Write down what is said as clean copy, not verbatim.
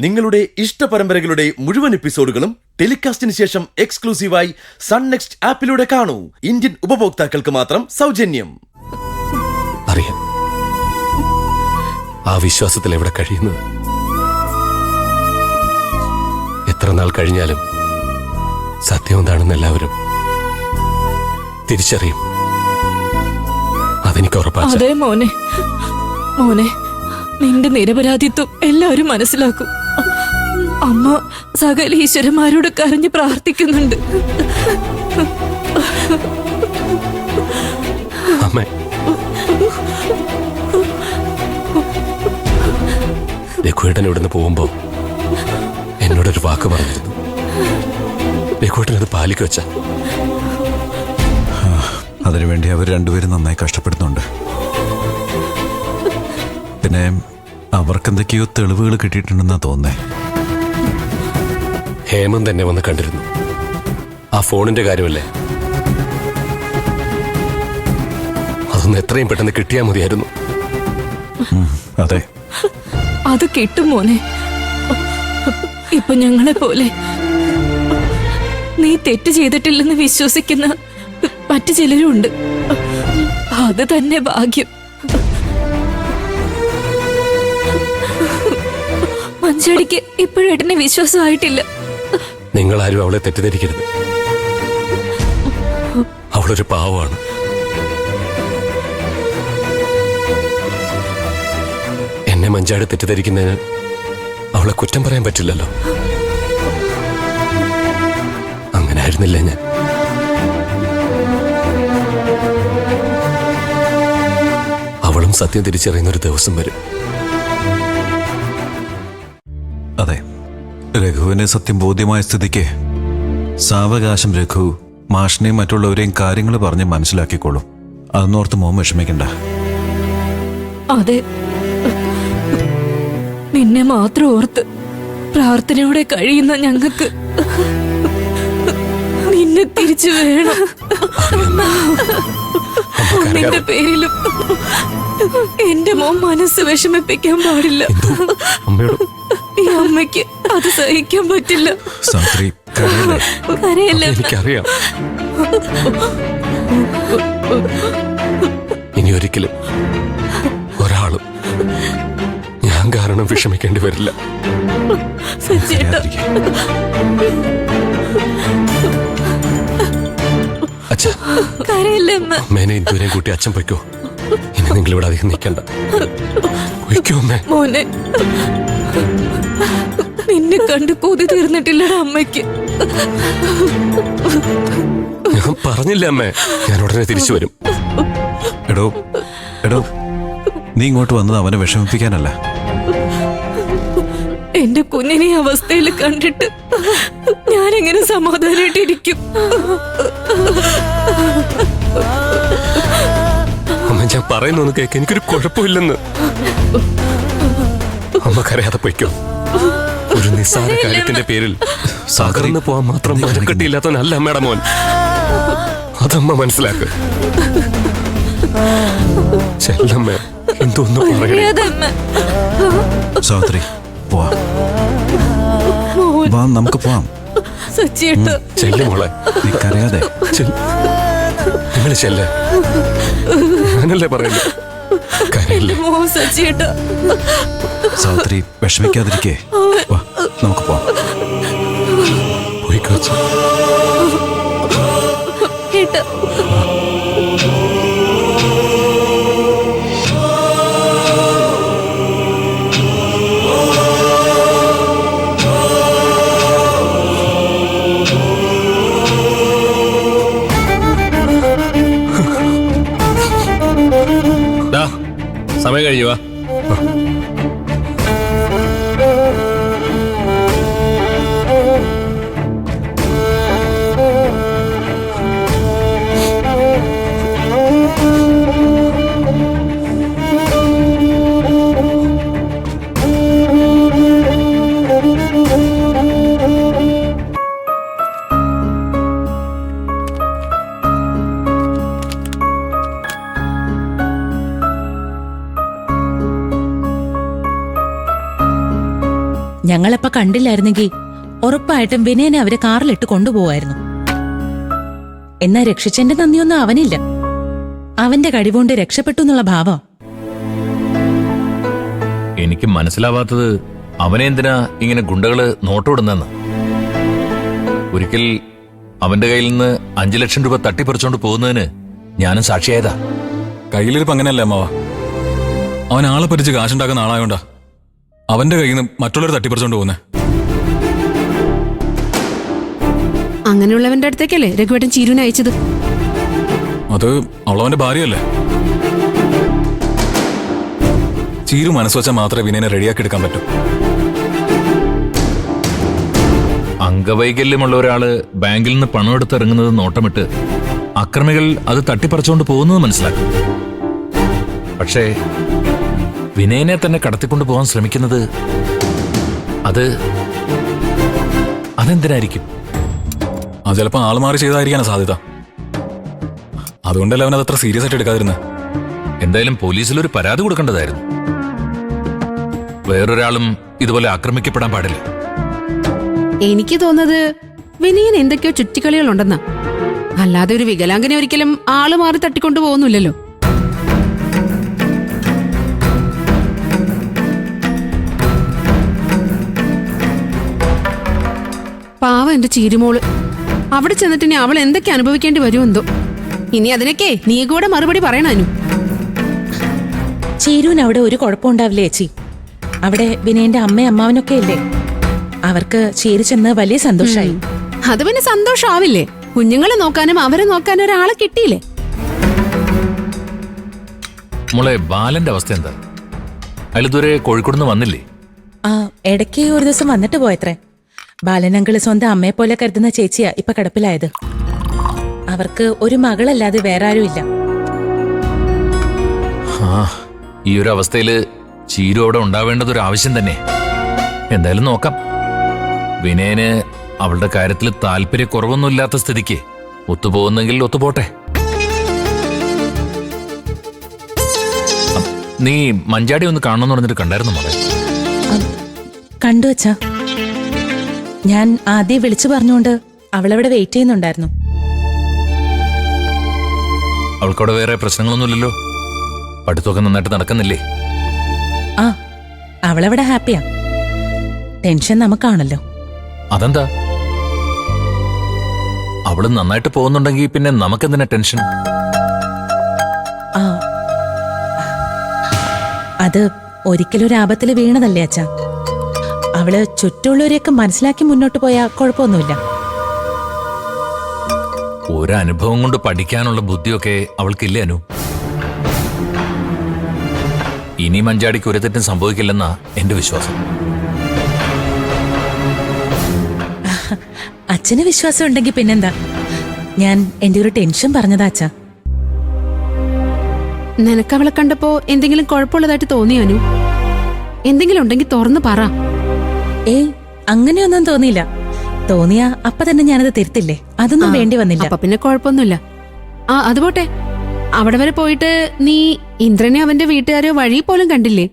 നിങ്ങളുടെ ഇഷ്ട പരമ്പരകളുടെ മുഴുവൻ എപ്പിസോഡുകളും ടെലികാസ്റ്റിന് ശേഷം എക്സ്ക്ലൂസീവായി സൺ നെക്സ്റ്റ് ആപ്പിലൂടെ കാണൂ. ഇന്ത്യൻ ഉപഭോക്താക്കൾക്ക് മാത്രം സൗജന്യം. അറിയാം ആ വിശ്വാസത്തിൽ എവിടെ കഴിയുന്നത്. എത്ര നാൾ കഴിഞ്ഞാലും സത്യം എന്താണെന്ന് എല്ലാവരും തിരിച്ചറിയും. അതെനിക്ക് ഉറപ്പാണ്. അതെ മോനെ, മോനെ നിന്റെ നിരപരാധിത്വം എല്ലാവരും മനസ്സിലാക്കും. അമ്മ സകല ഈശ്വരന്മാരോട് കരഞ്ഞ് പ്രാർത്ഥിക്കുന്നുണ്ട്. അമ്മേ, രഘുവേട്ടൻ ഇവിടുന്ന് പോകുമ്പോ എന്നോടൊരു വാക്ക് പറഞ്ഞിരുന്നു. രഘുവേട്ടനത് പാലിക്ക് വെച്ച. അതിനുവേണ്ടി അവർ രണ്ടുപേരും നന്നായി കഷ്ടപ്പെടുന്നുണ്ട്. പിന്നെ അവർക്കെന്തൊക്കെയോ തെളിവുകൾ കിട്ടിയിട്ടുണ്ടെന്നാ തോന്നേ. ഹേമൻ തന്നെ വന്ന് കണ്ടിരുന്നു. ആ ഫോണിന്റെ കാര്യമല്ലേ, അതൊന്ന് എത്രയും പെട്ടെന്ന് കിട്ടിയാൽ മതിയായിരുന്നു. അതെ, അത് കിട്ടും മോനെ. ഇപ്പൊ ഞങ്ങളെ പോലെ നീ തെറ്റ് ചെയ്തിട്ടില്ലെന്ന് വിശ്വസിക്കുന്ന മറ്റു ചിലരുണ്ട്. അത് തന്നെ ഭാഗ്യം. മഞ്ചാടിക്ക് ഇപ്പോഴും ഏട്ടനെ വിശ്വാസമായിട്ടില്ല. നിങ്ങളാരും അവളെ തെറ്റിദ്ധരിക്കരുത്. അവളൊരു പാവമാണ്. എന്നെ മഞ്ചാടി തെറ്റിദ്ധരിക്കുന്നതിന് അവളെ കുറ്റം പറയാൻ പറ്റില്ലല്ലോ. അങ്ങനെ ആയിരുന്നില്ല ഞാൻ. അവളും സത്യം തിരിച്ചറിയുന്ന ഒരു ദിവസം വരും. അതെ, രഘുവിന് സത്യം ബോധ്യമായ സ്ഥിതിക്ക് സാവകാശം രഘു മാഷിനെയും മറ്റുള്ളവരെയും കാര്യങ്ങൾ പറഞ്ഞ് മനസ്സിലാക്കിക്കോളും. അതൊന്നോർത്ത് മോൻ വിഷമിക്കണ്ട. അതെ, നിന്നെ മാത്രം ഓർത്ത് പ്രാർത്ഥനയോടെ കഴിയുന്ന ഞങ്ങൾക്ക് നിന്നെ തിരിച്ചു വേണം. നിന്റെ പേരിലും എന്റെ മോൻ മനസ്സ് വിഷമിപ്പിക്കാൻ പാടില്ല. ഈ അമ്മയ്ക്ക് അത് സഹിക്കാൻ പറ്റില്ല. കരയല്ലേ? എനിക്കറിയാം. ഇനി ഒരിക്കലും ഒരാളും ഞാൻ കാരണം വിഷമിക്കേണ്ടി വരില്ല. അച്ഛാ, അമ്മേനെ ഇതുവരെയും കൂട്ടി അച്ഛൻ പൊയ്ക്കോ. ഇനി നിങ്ങൾ ഇവിടെ അധികം നിൽക്കണ്ട. പൊയ്ക്കോ അമ്മേ. മോനെ, നിന്നെ കണ്ട് കൊതി തീർന്നിട്ടില്ലടാ അമ്മയ്ക്ക്. ഞാൻ പറഞ്ഞില്ല അമ്മേ, ഞാൻ ഉടനെ തിരിച്ചു വരും. എടോ എടോ, നീ ഇങ്ങോട്ട് വന്നത് അവനെ വിഷമിപ്പിക്കാനല്ല. എന്റെ കുഞ്ഞിനെ അവസ്ഥയിൽ കണ്ടിട്ട് ഞാനെങ്ങനെ സമാധാനായിട്ടിരിക്കും? അമ്മ, ഞാൻ പറയുന്നൊന്ന് കേക്ക്. എനിക്കൊരു കുഴപ്പമില്ലെന്ന്. അമ്മ കരയാതെ പൊയ്ക്കോ. ഒരു നിസ്സാര കാര്യത്തിന്റെ പേരിൽ സാഗറിന്ന് പോവാൻ മാത്രം മനക്കെട്ടിയില്ലാത്തവനല്ല അമ്മയുടെ മോൻ. അതമ്മ മനസ്സിലാക്ക്. ചെല്ലമ്മ, എന്തോന്ന് പറയണേ. സാവിത്രി, പോവാം. നമുക്ക് പോവാം. ചെല്ലു മോളെ, നീ കരയാതെ. നിങ്ങൾ ചെല്ലേ. ഞാനല്ലേ പറയുന്നു, കരയില്ലേ. സാവിത്രി, വിഷമിക്കാതിരിക്കേ. വാ, നമുക്ക് പോവാം. പോയിക്കോ. സമയം കഴിയുവാ. ഞങ്ങളെപ്പ കണ്ടില്ലായിരുന്നെങ്കിൽ ഉറപ്പായിട്ടും വിനയനെ അവരെ കാറിലിട്ട് കൊണ്ടുപോവായിരുന്നു. എന്നാ രക്ഷിച്ചെന്റെ നന്ദിയൊന്നും അവനില്ല. അവന്റെ കഴിവുകൊണ്ട് രക്ഷപ്പെട്ടു എന്നുള്ള ഭാവം. എനിക്ക് മനസ്സിലാവാത്തത് അവനെ എന്തിനാ ഇങ്ങനെ ഗുണ്ടകള് നോട്ടമിടുന്നെന്ന്. ഒരിക്കൽ അവന്റെ കയ്യിൽ നിന്ന് 5 ലക്ഷം രൂപ തട്ടിപ്പറിച്ചോണ്ട് പോകുന്നതിന് ഞാനും സാക്ഷിയായതാ. കയ്യിലിരിപ്പ് അങ്ങനെയല്ലേ അമ്മാവ. അവൻ ആളെ പരിച്ച് കാശുണ്ടാക്കുന്ന ആളായോണ്ടാ അവന്റെ കയ്യിൽ നിന്ന് മറ്റുള്ളവർ തട്ടിപ്പറിച്ചോണ്ട് പോകുന്നേ. അങ്ങനെയുള്ളവന്റെ അടുത്തേക്കല്ലേ രഘുവേട്ടൻ ചീരുവിനെ അയച്ചത്? അത് അവളവന്റെ ഭാര്യയല്ലേ. ചീരു മനസ്സ് വെച്ചാൽ മാത്രമേ വിനയനെ റെഡിയാക്കി എടുക്കാൻ പറ്റൂ. അംഗവൈകല്യമുള്ള ഒരാള് ബാങ്കിൽ നിന്ന് പണം എടുത്തിറങ്ങുന്നത് നോട്ടമിട്ട് അക്രമികൾ അത് തട്ടിപ്പറിച്ചുകൊണ്ട് പോകുന്നത് മനസ്സിലാക്കും. പക്ഷേ വിനയനെ തന്നെ കടത്തിക്കൊണ്ട് പോകാൻ ശ്രമിക്കുന്നത് അതെന്തിനായിരിക്കും? അത് ചിലപ്പോൾ ആള് മാറി ചെയ്തായിരിക്കാനാ സാധ്യത. അതുകൊണ്ടല്ലേ അവൻ അതത്ര സീരിയസ് ആയിട്ട് എടുക്കാതിരുന്നത്. എന്തായാലും പോലീസിലൊരു പരാതി കൊടുക്കേണ്ടതായിരുന്നു. വേറൊരാളും ഇതുപോലെ ആക്രമിക്കപ്പെടാൻ പാടില്ല. എനിക്ക് തോന്നുന്നത് വിനയൻ എന്തൊക്കെയോ ചുറ്റിക്കളികളുണ്ടെന്നാ. അല്ലാതെ ഒരു വികലാംഗനെ ഒരിക്കലും ആള് മാറി തട്ടിക്കൊണ്ടു പോകുന്നില്ലല്ലോ. പാവം എന്റെ ചീരുമോള്. അവിടെ ചെന്നിട്ട് ഇനി അവൾ എന്തൊക്കെ അനുഭവിക്കേണ്ടി വരുമെന്തോ. ഇനി അതിനൊക്കെ നീ കൂടെ മറുപടി പറയണു. ചീരുവിന് അവിടെ ഒരു കുഴപ്പമുണ്ടാവില്ലേ ചേച്ചി? അവിടെ വിനയന്റെ അമ്മയും അമ്മാവനൊക്കെ ഇല്ലേ? അവർക്ക് ചീരു ചെന്ന് വലിയ സന്തോഷായി. അത് പിന്നെ സന്തോഷാവില്ലേ? കുഞ്ഞുങ്ങളെ നോക്കാനും അവരെ നോക്കാനും ഒരാളെ കിട്ടിയില്ലേ? മോളെ, ബാലന്റെ അവസ്ഥ എന്താ? അയാൾ ഇതുവരെ കോഴിക്കോട് നിന്ന് വന്നില്ലേ? ആ, ഇടയ്ക്ക് ഒരു ദിവസം വന്നിട്ട് പോയത്രേ. ബാലനങ്കിള് സ്വന്തം അമ്മയെ പോലെ കരുതുന്ന ചേച്ചിയാ ഇപ്പൊ കിടപ്പിലായത്. അവർക്ക് ഒരു മകളല്ലാതെ വേറെ ആരും ഇല്ല. ഈ ഒരു അവസ്ഥയില് ചീരു അവിടെ ഉണ്ടാവേണ്ടത് ഒരു ആവശ്യം തന്നെ. എന്തായാലും നോക്കാം. വിനയന് അവളുടെ കാര്യത്തിൽ താല്പര്യക്കുറവൊന്നുമില്ലാത്ത സ്ഥിതിക്ക് ഒത്തുപോകുന്നെങ്കിൽ ഒത്തുപോട്ടെ. നീ മഞ്ചാടി ഒന്ന് കാണണമെന്ന് പറഞ്ഞിട്ട് കണ്ടായിരുന്നു മോളെ? കണ്ടു വച്ചാ. ഞാൻ ആദ്യം വിളിച്ചു പറഞ്ഞുകൊണ്ട് അവളവിടെ വെയിറ്റ് ചെയ്യുന്നുണ്ടായിരുന്നു. അവൾക്കവിടെ വേറെ പ്രശ്നങ്ങളൊന്നുമില്ലല്ലോ? പഠിത്തമൊക്കെ നന്നായിട്ട് നടക്കുന്നില്ലേ? ആ, അവളവിടെ ഹാപ്പിയാ. ടെൻഷൻ നമുക്കാണല്ലോ. അതെന്താ? അവള് നന്നായിട്ട് പോകുന്നുണ്ടെങ്കിൽ പിന്നെ നമുക്കെന്തിനാ ടെൻഷൻ? ആ, അത് ഒരിക്കലും ഒരു ആപത്തിൽ വീണതല്ലേ അച്ഛാ. അവള് ചുറ്റുമുള്ളവരെയൊക്കെ മനസ്സിലാക്കി മുന്നോട്ട് പോയാ കുഴപ്പമൊന്നുമില്ല. ഒരനുഭവം കൊണ്ട് പഠിക്കാനുള്ള ബുദ്ധിയൊക്കെ അവൾക്കില്ലേ അനു? ഇനി മഞ്ചാടിക്ക് ഒരു തെറ്റും സംഭവിക്കില്ലെന്നാ എന്റെ വിശ്വാസം. അച്ഛന് വിശ്വാസം ഉണ്ടെങ്കിൽ പിന്നെന്താ? ഞാൻ എന്റെ ഒരു ടെൻഷൻ പറഞ്ഞതാ അച്ഛാ. നിനക്ക് അവളെ കണ്ടപ്പോ എന്തെങ്കിലും കുഴപ്പമുള്ളതായിട്ട് തോന്നിയോ അനു? എന്തെങ്കിലും ഉണ്ടെങ്കിൽ തുറന്നു പറ. ഏയ്, അങ്ങനെയൊന്നും തോന്നിയില്ല. തോന്നിയാ അപ്പൊ തന്നെ ഞാനത് തിരുത്തില്ലേ. അതൊന്നും വേണ്ടി വന്നില്ല. അപ്പൊ പിന്നെ കുഴപ്പമൊന്നുമില്ല. ആ, അതുപോട്ടെ. അവിടെ വരെ പോയിട്ട് നീ ഇന്ദ്രനെ അവന്റെ വീട്ടുകാരോ വഴി പോലും കണ്ടില്ലേ?